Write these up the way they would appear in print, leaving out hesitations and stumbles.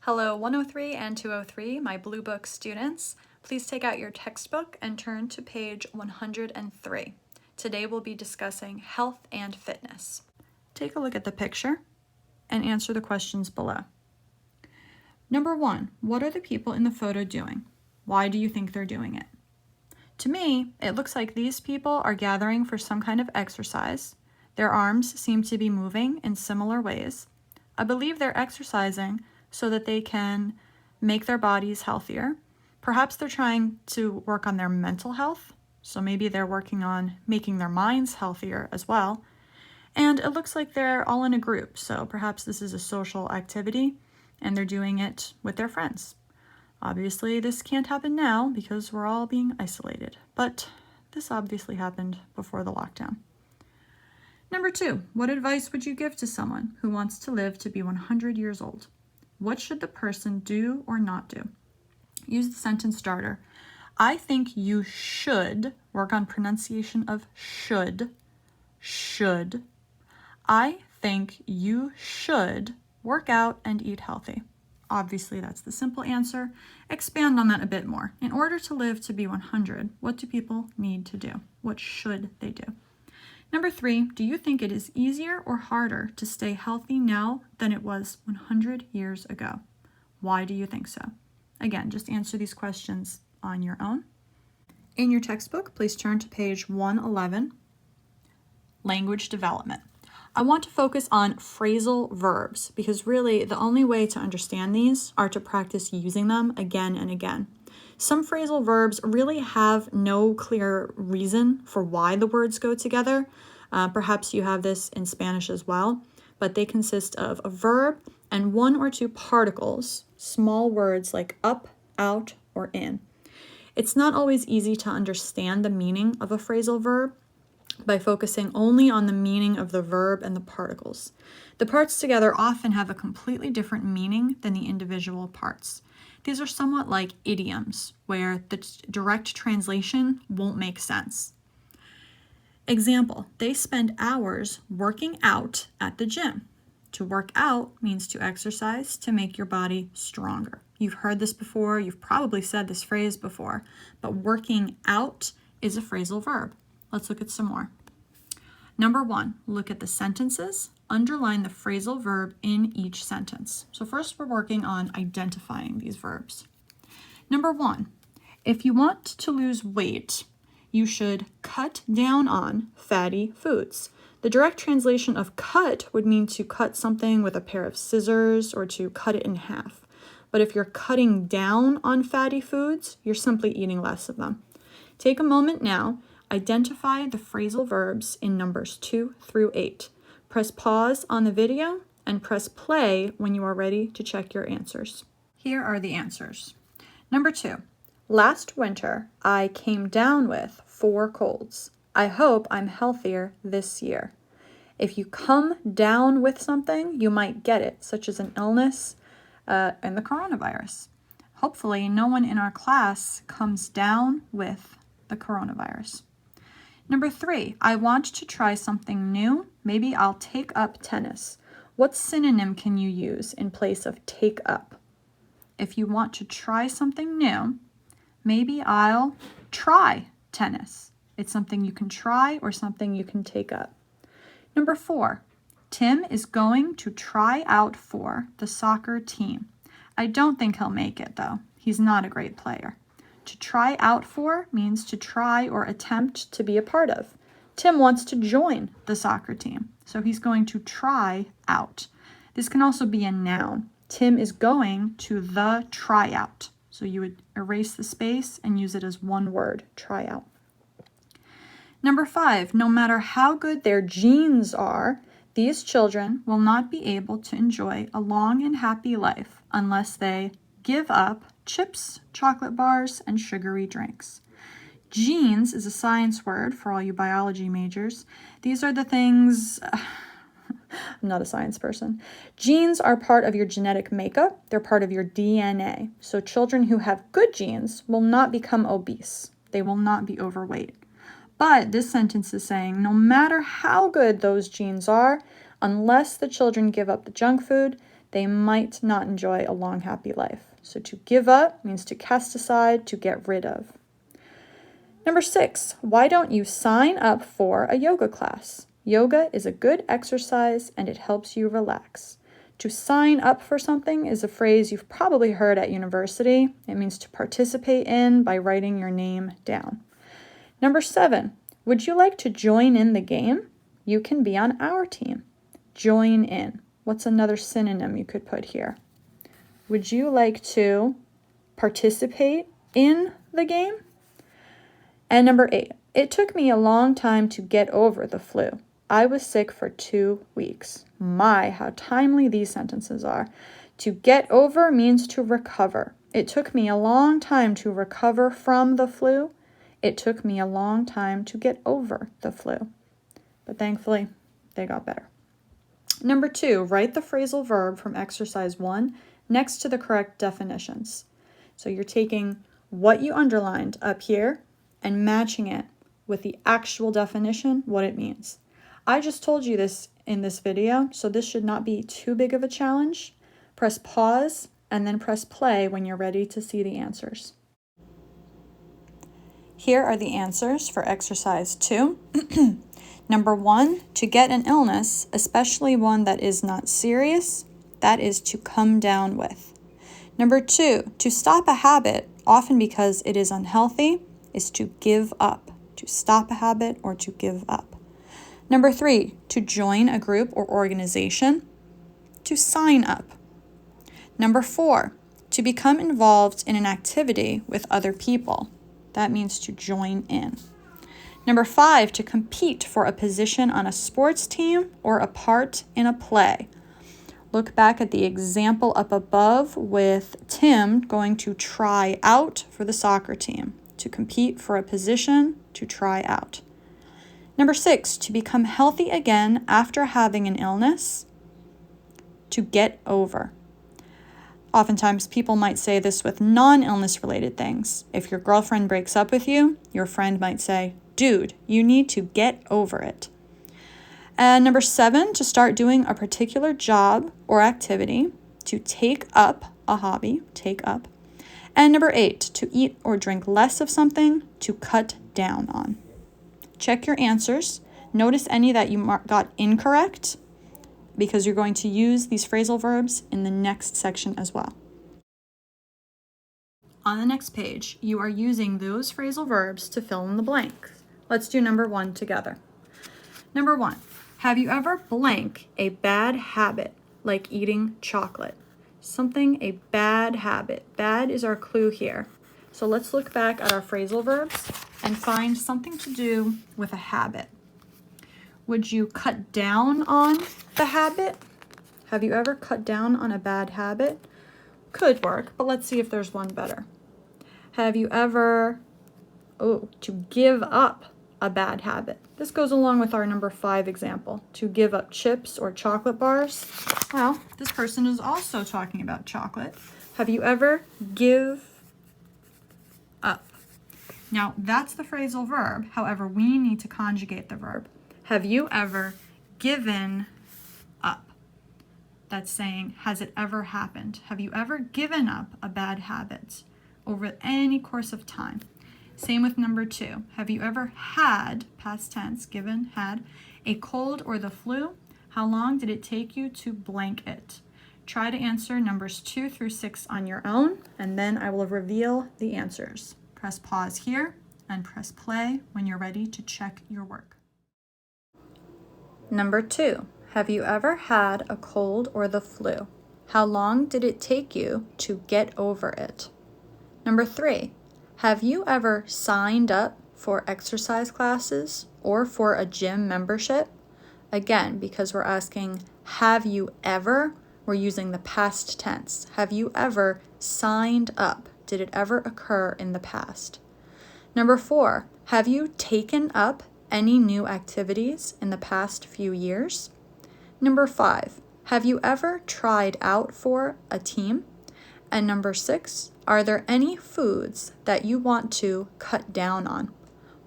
Hello 103 and 203, my Blue Book students. Please take out your textbook and turn to page 103. Today we'll be discussing health and fitness. Take a look at the picture and answer the questions below. Number 1, what are the people in the photo doing? Why do you think they're doing it? To me, it looks like these people are gathering for some kind of exercise. Their arms seem to be moving in similar ways. I believe they're exercising so that they can make their bodies healthier. Perhaps they're trying to work on their mental health, so maybe they're working on making their minds healthier as well. And it looks like they're all in a group, so perhaps this is a social activity and they're doing it with their friends. Obviously, this can't happen now because we're all being isolated, but this obviously happened before the lockdown. Number 2, what advice would you give to someone who wants to live to be 100 years old? What should the person do or not do? Use the sentence starter. I think you should work on pronunciation of should. Should. I think you should work out and eat healthy. Obviously, that's the simple answer. Expand on that a bit more. In order to live to be 100, what do people need to do? What should they do? Number 3, do you think it is easier or harder to stay healthy now than it was 100 years ago? Why do you think so? Again, just answer these questions on your own. In your textbook, please turn to page 111, language development. I want to focus on phrasal verbs because really the only way to understand these are to practice using them again and again. Some phrasal verbs really have no clear reason for why the words go together. Perhaps you have this in Spanish as well, but they consist of a verb and 1 or 2 particles, small words like up, out, or in. It's not always easy to understand the meaning of a phrasal verb by focusing only on the meaning of the verb and the particles. The parts together often have a completely different meaning than the individual parts. These are somewhat like idioms, where the direct translation won't make sense. Example, they spend hours working out at the gym. To work out means to exercise to make your body stronger. You've heard this before, you've probably said this phrase before, but working out is a phrasal verb. Let's look at some more. Number 1, look at the sentences. Underline the phrasal verb in each sentence. So first we're working on identifying these verbs. Number 1, if you want to lose weight, you should cut down on fatty foods. The direct translation of cut would mean to cut something with a pair of scissors or to cut it in half. But if you're cutting down on fatty foods, you're simply eating less of them. Take a moment now. Identify the phrasal verbs in numbers 2 through 8. Press pause on the video and press play when you are ready to check your answers. Here are the answers. Number 2, last winter I came down with 4 colds. I hope I'm healthier this year. If you come down with something, you might get it, such as an illness and the coronavirus. Hopefully, no one in our class comes down with the coronavirus. Number 3, I want to try something new. Maybe I'll take up tennis. What synonym can you use in place of take up? If you want to try something new, maybe I'll try tennis. It's something you can try or something you can take up. Number 4, Tim is going to try out for the soccer team. I don't think he'll make it though. He's not a great player. To try out for means to try or attempt to be a part of. Tim wants to join the soccer team, so he's going to try out. This can also be a noun. Tim is going to the tryout. So you would erase the space and use it as one word, tryout. Number 5, no matter how good their genes are, these children will not be able to enjoy a long and happy life unless they give up chips, chocolate bars, and sugary drinks. Genes is a science word for all you biology majors. These are the things... I'm not a science person. Genes are part of your genetic makeup. They're part of your DNA. So children who have good genes will not become obese. They will not be overweight. But this sentence is saying no matter how good those genes are, unless the children give up the junk food, they might not enjoy a long, happy life. So to give up means to cast aside, to get rid of. Number 6, why don't you sign up for a yoga class? Yoga is a good exercise and it helps you relax. To sign up for something is a phrase you've probably heard at university. It means to participate in by writing your name down. Number 7, would you like to join in the game? You can be on our team. Join in. What's another synonym you could put here? Would you like to participate in the game? And number 8, it took me a long time to get over the flu. I was sick for 2 weeks. My, how timely these sentences are. To get over means to recover. It took me a long time to recover from the flu. It took me a long time to get over the flu. But thankfully, they got better. Number 2, write the phrasal verb from exercise 1 next to the correct definitions. So you're taking what you underlined up here and matching it with the actual definition, what it means. I just told you this in this video, so this should not be too big of a challenge. Press pause and then press play when you're ready to see the answers. Here are the answers for exercise 2. Number 1, to get an illness, especially one that is not serious, that is to come down with. Number 2, to stop a habit, often because it is unhealthy, is to give up. To stop a habit or to give up. Number 3, to join a group or organization, to sign up. Number 4, to become involved in an activity with other people. That means to join in. Number 5, to compete for a position on a sports team or a part in a play. Look back at the example up above with Tim going to try out for the soccer team. To compete for a position, to try out. Number 6, to become healthy again after having an illness, to get over. Oftentimes, people might say this with non-illness related things. If your girlfriend breaks up with you, your friend might say, dude, you need to get over it. And number 7, to start doing a particular job or activity, to take up a hobby, take up. And number 8, to eat or drink less of something, to cut down on. Check your answers. Notice any that you got incorrect, because you're going to use these phrasal verbs in the next section as well. On the next page, you are using those phrasal verbs to fill in the blanks. Let's do number 1 together. Number 1, have you ever blank a bad habit like eating chocolate? Something a bad habit. Bad is our clue here. So let's look back at our phrasal verbs and find something to do with a habit. Would you cut down on the habit? Have you ever cut down on a bad habit? Could work, but let's see if there's one better. Have you ever, to give up a bad habit? This goes along with our number 5 example, to give up chips or chocolate bars. Well, this person is also talking about chocolate. Have you ever give up? Now, that's the phrasal verb. However, we need to conjugate the verb. Have you ever given up? That's saying, has it ever happened? Have you ever given up a bad habit over any course of time? Same with number 2. Have you ever had, past tense, given, had, a cold or the flu? How long did it take you to blank it? Try to answer numbers 2 through 6 on your own, and then I will reveal the answers. Press pause here and press play when you're ready to check your work. Number 2, have you ever had a cold or the flu? How long did it take you to get over it? Number 3, have you ever signed up for exercise classes or for a gym membership? Again, because we're asking, have you ever? We're using the past tense. Have you ever signed up? Did it ever occur in the past? Number 4, have you taken up any new activities in the past few years? Number 5, have you ever tried out for a team? And number 6, are there any foods that you want to cut down on?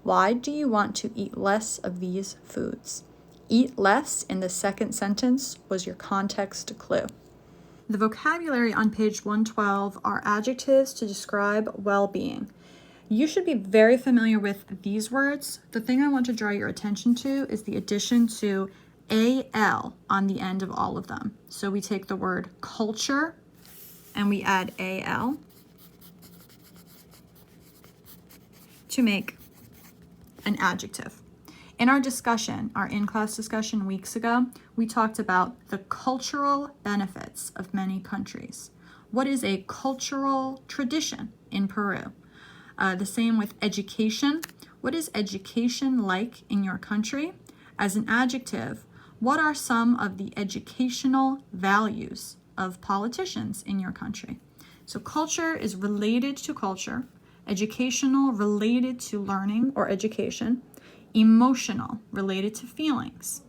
Why do you want to eat less of these foods? Eat less in the second sentence was your context clue. The vocabulary on page 112 are adjectives to describe well-being. You should be very familiar with these words. The thing I want to draw your attention to is the addition to AL on the end of all of them. So we take the word culture and we add AL to make an adjective. In our discussion, our in-class discussion weeks ago, we talked about the cultural benefits of many countries. What is a cultural tradition in Peru? The same with education. What is education like in your country? As an adjective, what are some of the educational values of politicians in your country? So culture is related to culture, educational related to learning or education, emotional related to feelings,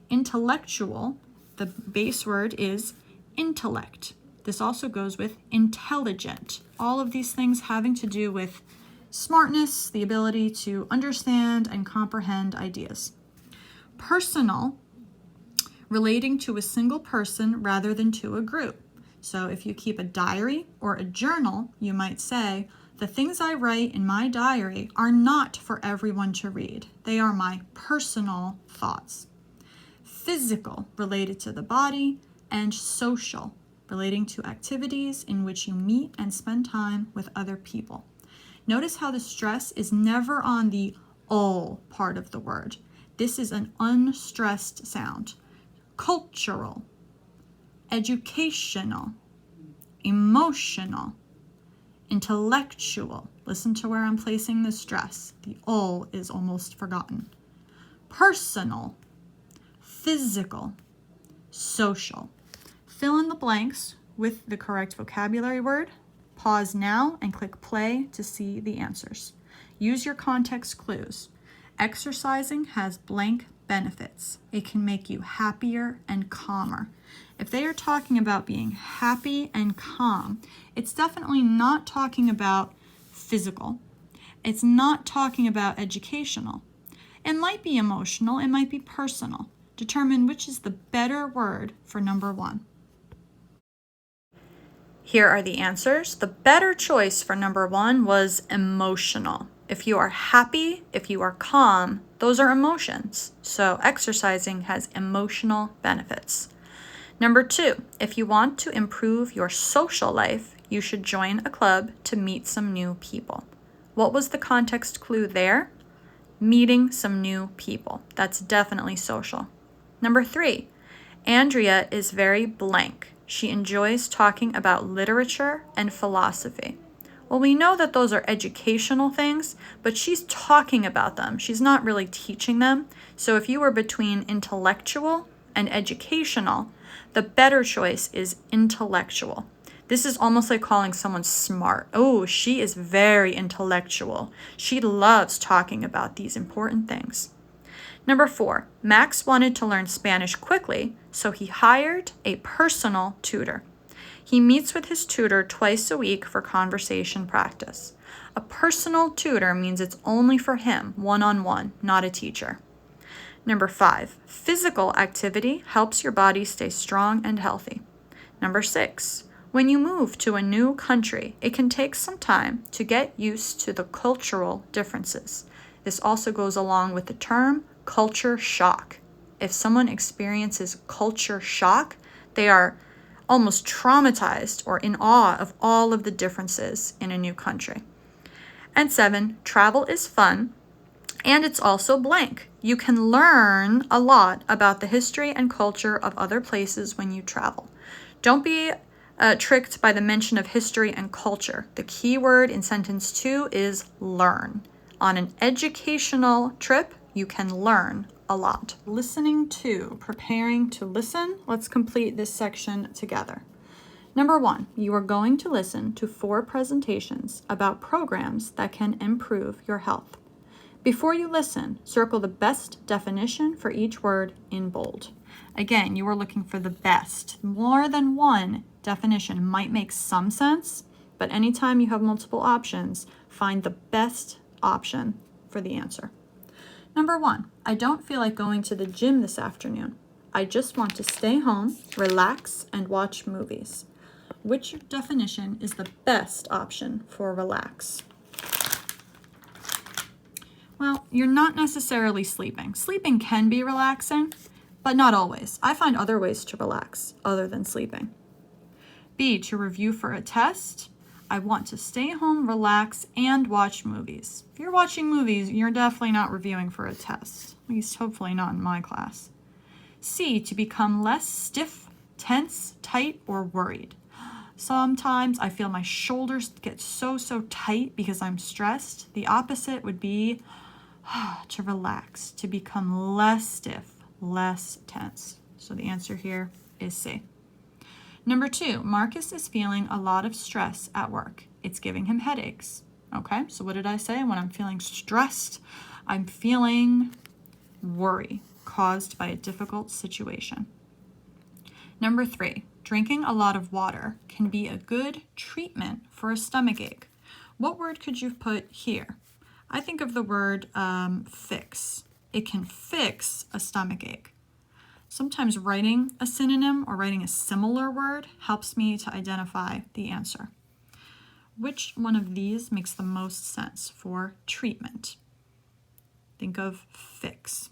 intellectual, the base word is intellect. This also goes with intelligent. All of these things having to do with smartness, the ability to understand and comprehend ideas. Personal, relating to a single person rather than to a group. So if you keep a diary or a journal, you might say, the things I write in my diary are not for everyone to read. They are my personal thoughts. Physical, related to the body, and social, relating to activities in which you meet and spend time with other people. Notice how the stress is never on the "ol" part of the word. This is an unstressed sound. Cultural, educational, emotional, intellectual. Listen to where I'm placing the stress. The "ol" is almost forgotten. Personal, physical, social. Fill in the blanks with the correct vocabulary word. Pause now and click play to see the answers. Use your context clues. Exercising has blank benefits. It can make you happier and calmer. If they are talking about being happy and calm, it's definitely not talking about physical. It's not talking about educational. It might be emotional, it might be personal. Determine which is the better word for number 1. Here are the answers. The better choice for number 1 was emotional. If you are happy, if you are calm, those are emotions. So exercising has emotional benefits. Number 2, if you want to improve your social life, you should join a club to meet some new people. What was the context clue there? Meeting some new people. That's definitely social. Number 3, Andrea is very blank. She enjoys talking about literature and philosophy. Well, we know that those are educational things, but she's talking about them. She's not really teaching them. So if you were between intellectual and educational, the better choice is intellectual. This is almost like calling someone smart. Oh, she is very intellectual. She loves talking about these important things. Number 4, Max wanted to learn Spanish quickly, so he hired a personal tutor. He meets with his tutor twice a week for conversation practice. A personal tutor means it's only for him, one-on-one, not a teacher. Number 5, physical activity helps your body stay strong and healthy. Number 6, when you move to a new country, it can take some time to get used to the cultural differences. This also goes along with the term culture shock. If someone experiences culture shock, they are almost traumatized or in awe of all of the differences in a new country. And 7, travel is fun, and it's also blank. You can learn a lot about the history and culture of other places when you travel. Don't be tricked by the mention of history and culture. The key word in sentence 2 is learn. On an educational trip, you can learn a lot. Listening to, preparing to listen. Let's complete this section together. Number 1, you are going to listen to 4 presentations about programs that can improve your health. Before you listen, circle the best definition for each word in bold. Again, you are looking for the best. More than one definition might make some sense, but anytime you have multiple options, find the best option for the answer. Number 1, I don't feel like going to the gym this afternoon. I just want to stay home, relax, and watch movies. Which definition is the best option for relax? Well, you're not necessarily sleeping. Sleeping can be relaxing, but not always. I find other ways to relax other than sleeping. B, to review for a test. I want to stay home, relax, and watch movies. If you're watching movies, you're definitely not reviewing for a test. At least hopefully not in my class. C, to become less stiff, tense, tight, or worried. Sometimes I feel my shoulders get so tight because I'm stressed. The opposite would be to relax, to become less stiff, less tense. So the answer here is C. Number 2, Marcus is feeling a lot of stress at work. It's giving him headaches. Okay, so what did I say? When I'm feeling stressed, I'm feeling worry caused by a difficult situation. Number 3, drinking a lot of water can be a good treatment for a stomach ache. What word could you put here? I think of the word fix. It can fix a stomach ache. Sometimes writing a synonym or writing a similar word helps me to identify the answer. Which one of these makes the most sense for treatment? Think of fix.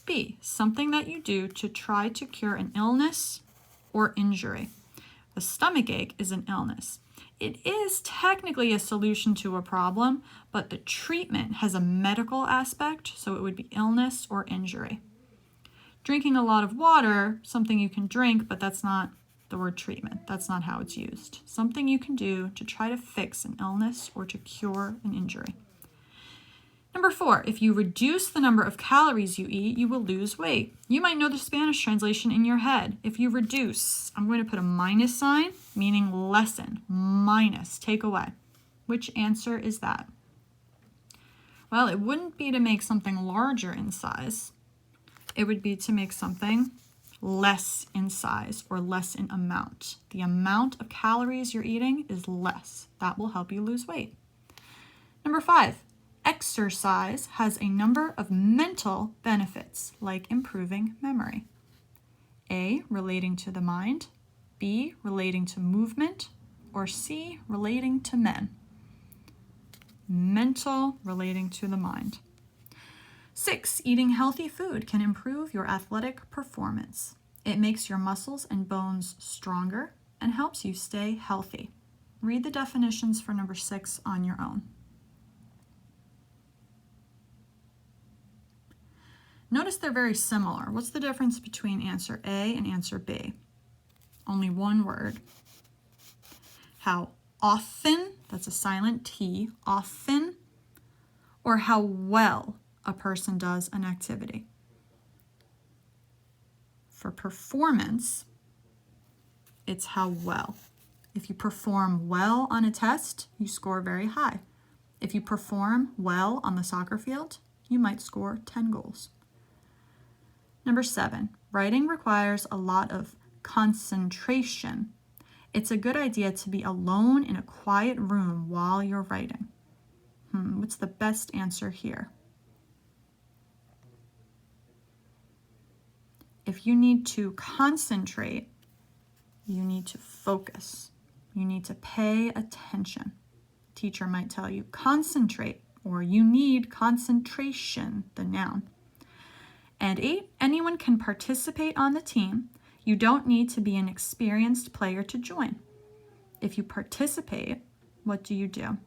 B, something that you do to try to cure an illness or injury. A stomach ache is an illness. It is technically a solution to a problem, but the treatment has a medical aspect, so it would be illness or injury. Drinking a lot of water, something you can drink, but that's not the word treatment. That's not how it's used. Something you can do to try to fix an illness or to cure an injury. Number 4, if you reduce the number of calories you eat, you will lose weight. You might know the Spanish translation in your head. If you reduce, I'm going to put a minus sign, meaning lessen, minus, take away. Which answer is that? Well, it wouldn't be to make something larger in size. It would be to make something less in size or less in amount. The amount of calories you're eating is less. That will help you lose weight. Number 5. Exercise has a number of mental benefits, like improving memory. A, relating to the mind, B, relating to movement, or C, relating to men. Mental, relating to the mind. 6, eating healthy food can improve your athletic performance. It makes your muscles and bones stronger and helps you stay healthy. Read the definitions for number 6 on your own. Notice they're very similar. What's the difference between answer A and answer B? Only one word. How often, that's a silent T, often, or how well a person does an activity. For performance, it's how well. If you perform well on a test, you score very high. If you perform well on the soccer field, you might score 10 goals. Number 7, writing requires a lot of concentration. It's a good idea to be alone in a quiet room while you're writing. What's the best answer here? If you need to concentrate, you need to focus. You need to pay attention. Teacher might tell you concentrate, or you need concentration, the noun. And 8, anyone can participate on the team. You don't need to be an experienced player to join. If you participate, what do you do?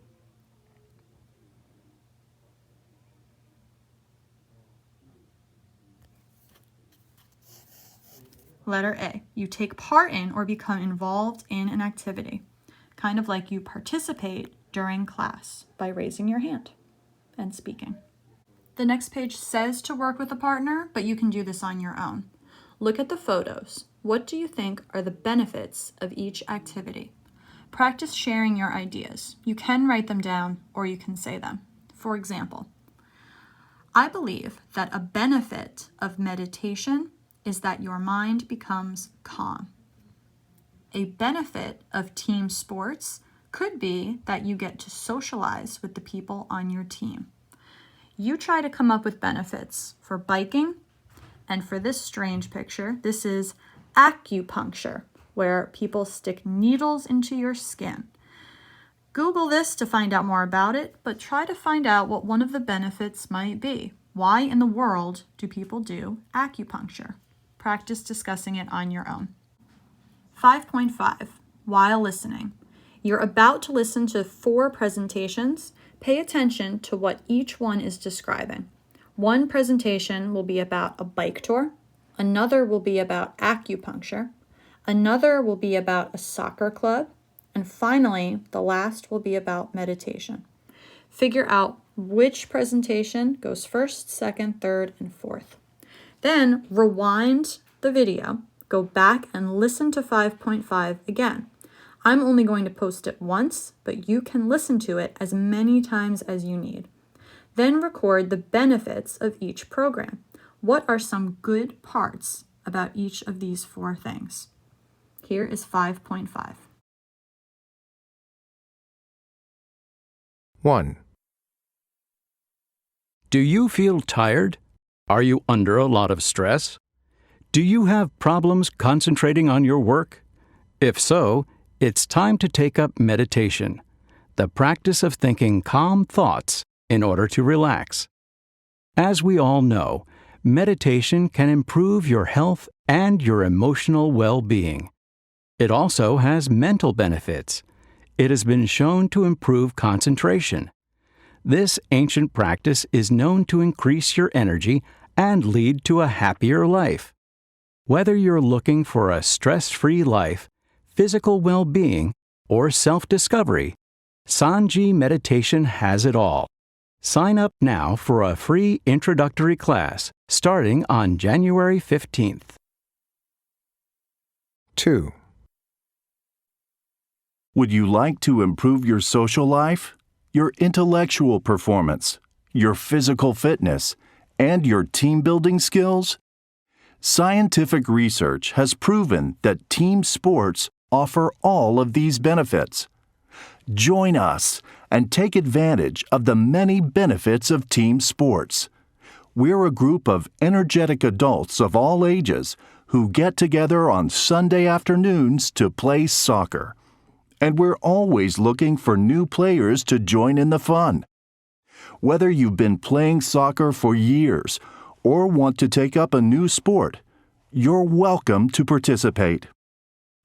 Letter A, you take part in or become involved in an activity, kind of like you participate during class by raising your hand and speaking. The next page says to work with a partner, but you can do this on your own. Look at the photos. What do you think are the benefits of each activity? Practice sharing your ideas. You can write them down or you can say them. For example, I believe that a benefit of meditation is that your mind becomes calm. A benefit of team sports could be that you get to socialize with the people on your team. You try to come up with benefits for biking, and for this strange picture, this is acupuncture, where people stick needles into your skin. Google this to find out more about it, but try to find out what one of the benefits might be. Why in the world do people do acupuncture? Practice discussing it on your own. 5.5, while listening. You're about to listen to 4 presentations. Pay attention to what each one is describing. One presentation will be about a bike tour. Another will be about acupuncture. Another will be about a soccer club. And finally, the last will be about meditation. Figure out which presentation goes first, second, third, and fourth. Then rewind the video, go back and listen to 5.5 again. I'm only going to post it once, but you can listen to it as many times as you need. Then record the benefits of each program. What are some good parts about each of these 4 things? Here is 5.5. 1. Do you feel tired? Are you under a lot of stress? Do you have problems concentrating on your work? If so, it's time to take up meditation, the practice of thinking calm thoughts in order to relax. As we all know, meditation can improve your health and your emotional well-being. It also has mental benefits. It has been shown to improve concentration. This ancient practice is known to increase your energy and lead to a happier life. Whether you're looking for a stress-free life, physical well-being, or self-discovery, Sanji Meditation has it all. Sign up now for a free introductory class starting on January 15th. 2. Would you like to improve your social life, your intellectual performance, your physical fitness, and your team-building skills? Scientific research has proven that team sports offer all of these benefits. Join us and take advantage of the many benefits of team sports. We're a group of energetic adults of all ages who get together on Sunday afternoons to play soccer. And we're always looking for new players to join in the fun. Whether you've been playing soccer for years or want to take up a new sport, you're welcome to participate.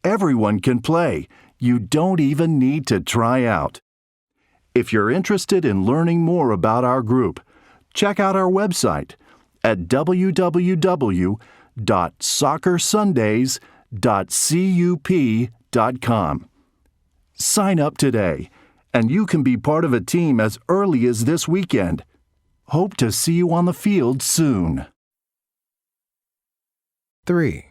Everyone can play. You don't even need to try out. If you're interested in learning more about our group, check out our website at www.soccersundays.cup.com. Sign up today, and you can be part of a team as early as this weekend. Hope to see you on the field soon. 3.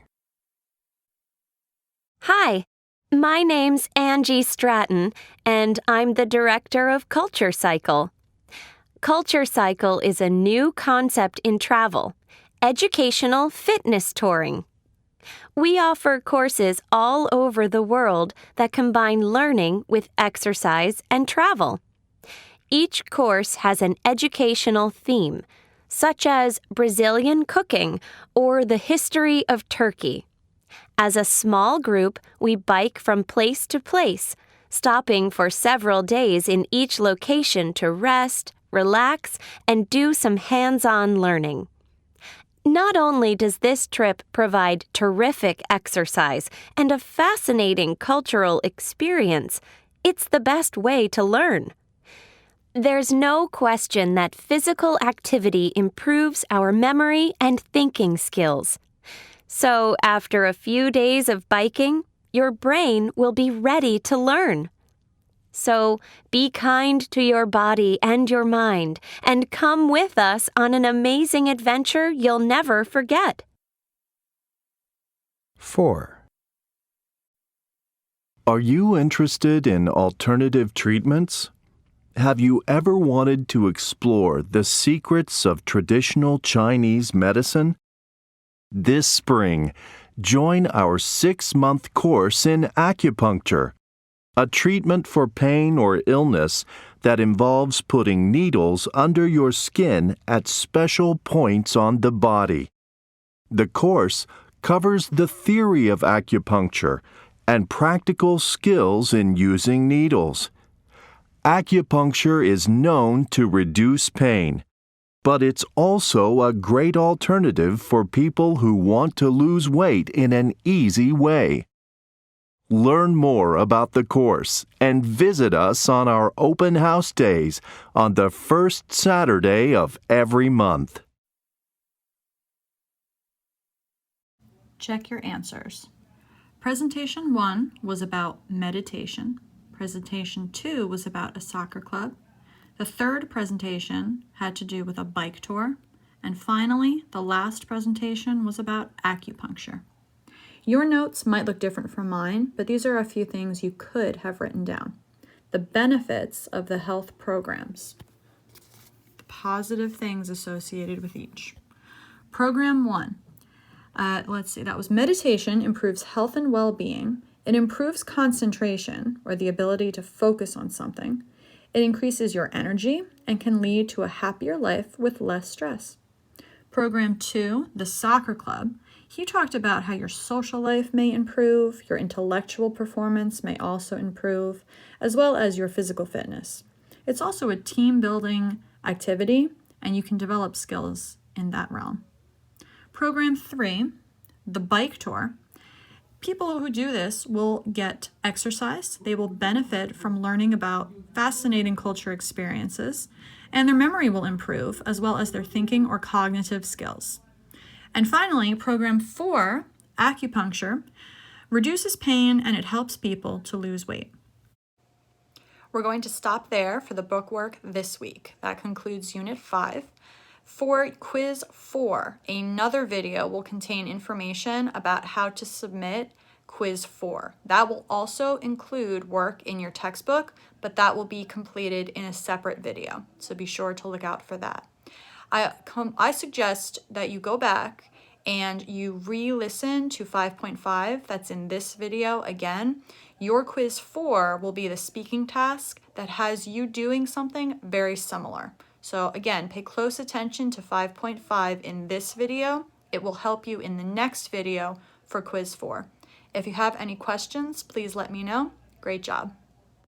Hi, my name's Angie Stratton, and I'm the director of Culture Cycle. Culture Cycle is a new concept in travel, educational fitness touring. We offer courses all over the world that combine learning with exercise and travel. Each course has an educational theme, such as Brazilian cooking or the history of Turkey. As a small group, we bike from place to place, stopping for several days in each location to rest, relax, and do some hands-on learning. Not only does this trip provide terrific exercise and a fascinating cultural experience, it's the best way to learn. There's no question that physical activity improves our memory and thinking skills. So after a few days of biking, your brain will be ready to learn. So be kind to your body and your mind, and come with us on an amazing adventure you'll never forget. 4. Are you interested in alternative treatments? Have you ever wanted to explore the secrets of traditional Chinese medicine? This spring, join our 6-month course in acupuncture, a treatment for pain or illness that involves putting needles under your skin at special points on the body. The course covers the theory of acupuncture and practical skills in using needles. Acupuncture is known to reduce pain, but it's also a great alternative for people who want to lose weight in an easy way. Learn more about the course and visit us on our open house days on the first Saturday of every month. Check your answers. Presentation 1 was about meditation. Presentation 2 was about a soccer club. The third presentation had to do with a bike tour. And finally, the last presentation was about acupuncture. Your notes might look different from mine, but these are a few things you could have written down. The benefits of the health programs. The positive things associated with each. Program 1. That was meditation improves health and well-being. It improves concentration, or the ability to focus on something. It increases your energy and can lead to a happier life with less stress. Program 2, the soccer club. He talked about how your social life may improve, your intellectual performance may also improve, as well as your physical fitness. It's also a team-building activity, and you can develop skills in that realm. Program 3, the bike tour. People who do this will get exercise. They will benefit from learning about fascinating culture experiences, and their memory will improve, as well as their thinking or cognitive skills. And finally, Program 4, acupuncture, reduces pain and it helps people to lose weight. We're going to stop there for the bookwork this week. That concludes Unit 5. For Quiz 4, another video will contain information about how to submit Quiz 4. That will also include work in your textbook, but that will be completed in a separate video, so be sure to look out for that. I suggest that you go back and you re-listen to 5.5 that's in this video again. Your Quiz 4 will be the speaking task that has you doing something very similar. So again, pay close attention to 5.5 in this video. It will help you in the next video for Quiz 4. If you have any questions, please let me know. Great job.